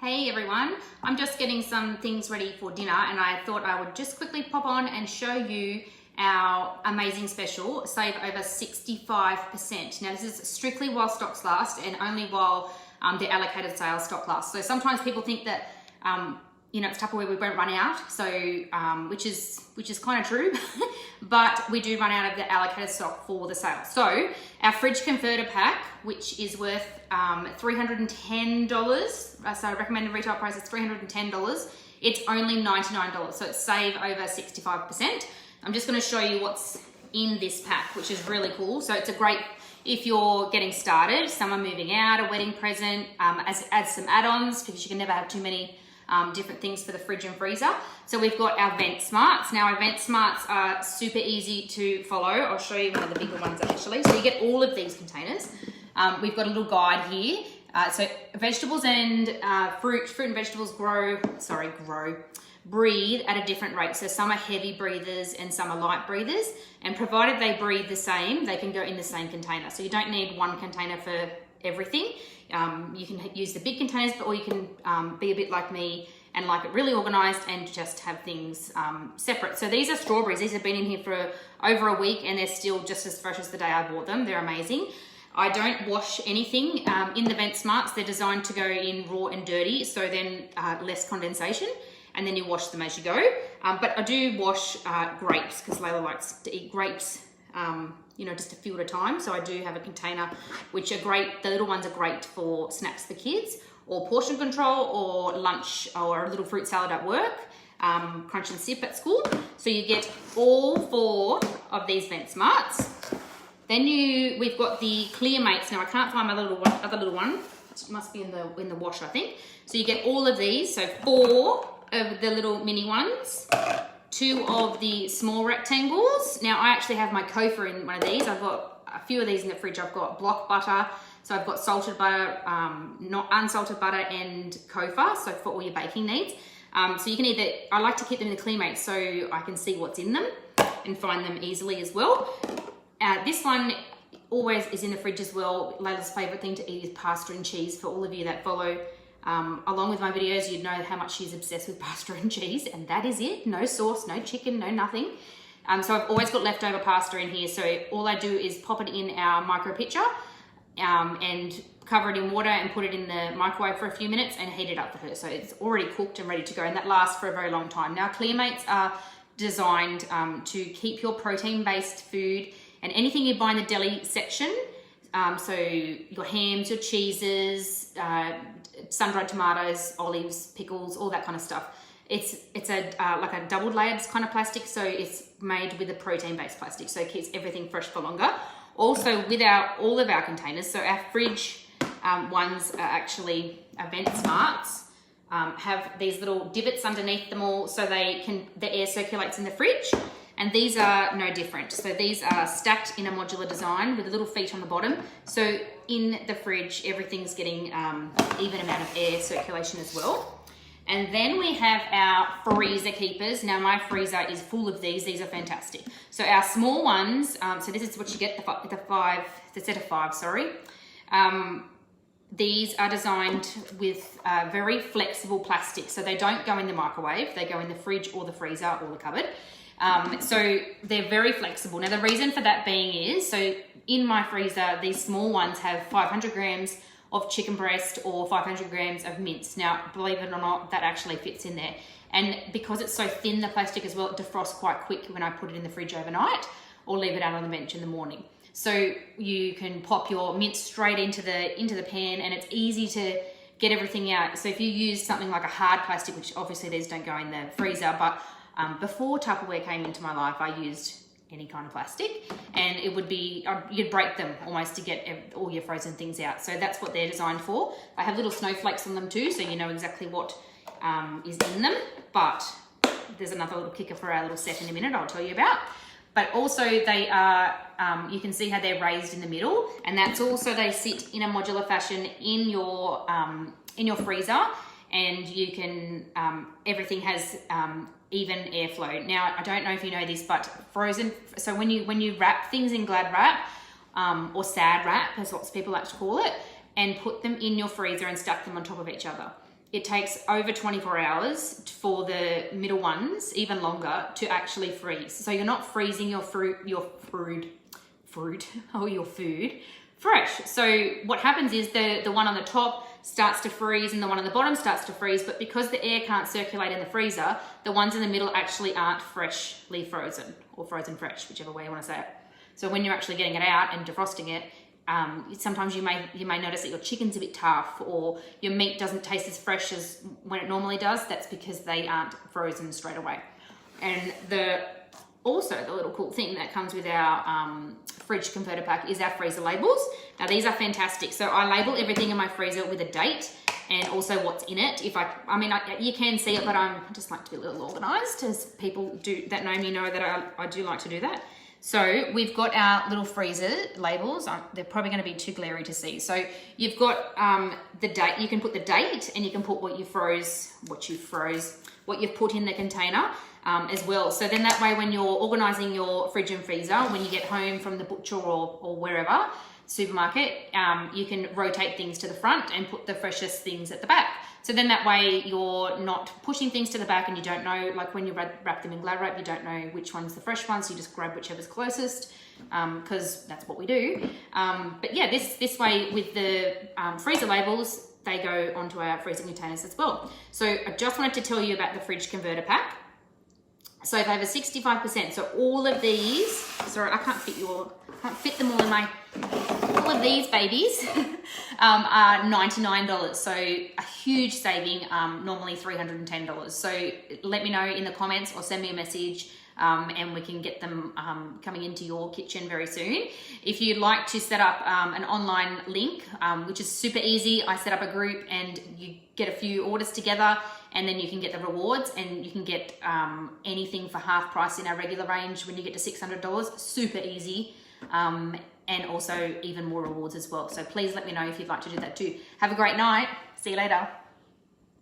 Hey everyone, I'm just getting some things ready for dinner and I thought I would just quickly pop on and show you our amazing special, save over 65%. Now this is strictly while stocks last and only while the allocated sales stock lasts. So sometimes people think that it's Tupperware, we won't run out, so which is kind of true, but we do run out of the allocated stock for the sale. So our fridge converter pack, which is worth $310, so recommended retail price is $310. It's only $99, so it's save over 65%. I'm just going to show you what's in this pack, which is really cool. So it's a great, if you're getting started, someone moving out, a wedding present, add some add-ons because you can never have too many different things for the fridge and freezer. So we've got our vent smarts. Now our vent smarts are super easy to follow. I'll show you one of the bigger ones actually. So you get all of these containers. We've got a little guide here. So vegetables and fruit and vegetables breathe at a different rate. So some are heavy breathers and some are light breathers. And provided they breathe the same, they can go in the same container. So you don't need one container for everything. You can use the big containers, or you can be a bit like me and like it really organized and just have things separate. So these are strawberries. These have been in here for over a week and they're still just as fresh as the day I bought them. They're amazing. I don't wash anything in the Vent Smarts. They're designed to go in raw and dirty, so then less condensation, and then you wash them as you go. But I do wash grapes because Layla likes to eat grapes, just a few at a time. So I do have a container, which are great. The little ones are great for snacks for kids, or portion control, or lunch, or a little fruit salad at work, crunch and sip at school. So you get all 4 of these Vent Smarts. Then we've got the Clear Mates. Now I can't find my other little one. It must be in the wash, I think. So you get all of these. So 4 of the little mini ones, 2 of the small rectangles. Now I actually have my Kofa in one of these. I've got a few of these in the fridge. I've got block butter. So I've got salted butter, not unsalted butter, and Kofa. So for all your baking needs. So you can I like to keep them in the Clear Mates so I can see what's in them and find them easily as well. This one always is in the fridge as well. Layla's favourite thing to eat is pasta and cheese. For all of you that follow along with my videos, you'd know how much she's obsessed with pasta and cheese, and that is it. No sauce, no chicken, no nothing. So I've always got leftover pasta in here. So all I do is pop it in our micro pitcher and cover it in water and put it in the microwave for a few minutes and heat it up for her. So it's already cooked and ready to go, and that lasts for a very long time. Now Clear Mates are designed to keep your protein-based food and anything you buy in the deli section, so your hams, your cheeses, sun-dried tomatoes, olives, pickles, all that kind of stuff. It's like a double layered kind of plastic, so it's made with a protein-based plastic, so it keeps everything fresh for longer. Also, with all of our containers, so our fridge ones are actually Vent Smarts, have these little divots underneath them all, so the air circulates in the fridge. And these are no different. So these are stacked in a modular design with little feet on the bottom. So in the fridge, everything's getting even amount of air circulation as well. And then we have our freezer keepers. Now my freezer is full of these. These are fantastic. So our small ones, so this is what you get, the set of 5, sorry. These are designed with very flexible plastic. So they don't go in the microwave. They go in the fridge or the freezer or the cupboard. So they're very flexible. Now the reason for that being is, so in my freezer, these small ones have 500 grams of chicken breast or 500 grams of mince. Now, believe it or not, that actually fits in there. And because it's so thin, the plastic as well, it defrosts quite quick when I put it in the fridge overnight or leave it out on the bench in the morning. So you can pop your mince straight into the pan, and it's easy to get everything out. So if you use something like a hard plastic, which obviously these don't go in the freezer, but before Tupperware came into my life, I used any kind of plastic, and it would be, you'd break them almost to get all your frozen things out. So that's what they're designed for. They have little snowflakes on them too, so you know exactly what is in them. But there's another little kicker for our little set in a minute I'll tell you about. But also they are, you can see how they're raised in the middle, and that's also, they sit in a modular fashion in your freezer, and you can, everything has even airflow. Now, I don't know if you know this, but frozen, so when you wrap things in Glad wrap, or Sad wrap, as what people like to call it, and put them in your freezer and stack them on top of each other, it takes over 24 hours for the middle ones, even longer, to actually freeze. So you're not freezing your food fresh. So what happens is the one on the top starts to freeze and the one on the bottom starts to freeze, but because the air can't circulate in the freezer, the ones in the middle actually aren't freshly frozen, or frozen fresh, whichever way you want to say it. So when you're actually getting it out and defrosting it, sometimes you may notice that your chicken's a bit tough, or your meat doesn't taste as fresh as when it normally does. That's because they aren't frozen straight away. And also the little cool thing that comes with our fridge converter pack is our freezer labels. Now these are fantastic. So I label everything in my freezer with a date and also what's in it. You can see it, but I just like to be a little organized, as people that know me know that I do like to do that. So we've got our little freezer labels. They're probably going to be too glary to see. So you've got the date. You can put the date, and you can put what you've put in the container as well. So then that way, when you're organizing your fridge and freezer, when you get home from the butcher or wherever, supermarket, you can rotate things to the front and put the freshest things at the back. So then that way you're not pushing things to the back, and you don't know, like when you wrap them in Glad wrap, you don't know which one's the fresh one, so you just grab whichever's closest, because that's what we do. But yeah, this way with the freezer labels, they go onto our freezer containers as well. So I just wanted to tell you about the fridge converter pack. So if I have a 65%, so all of these, sorry, I can't fit them all in my, all of these babies are $99. So a huge saving, normally $310. So let me know in the comments or send me a message, and we can get them coming into your kitchen very soon. If you'd like to set up an online link, which is super easy, I set up a group and you get a few orders together, and then you can get the rewards, and you can get anything for half price in our regular range when you get to $600. Super easy. And also even more rewards as well. So please let me know if you'd like to do that too. Have a great night. See you later.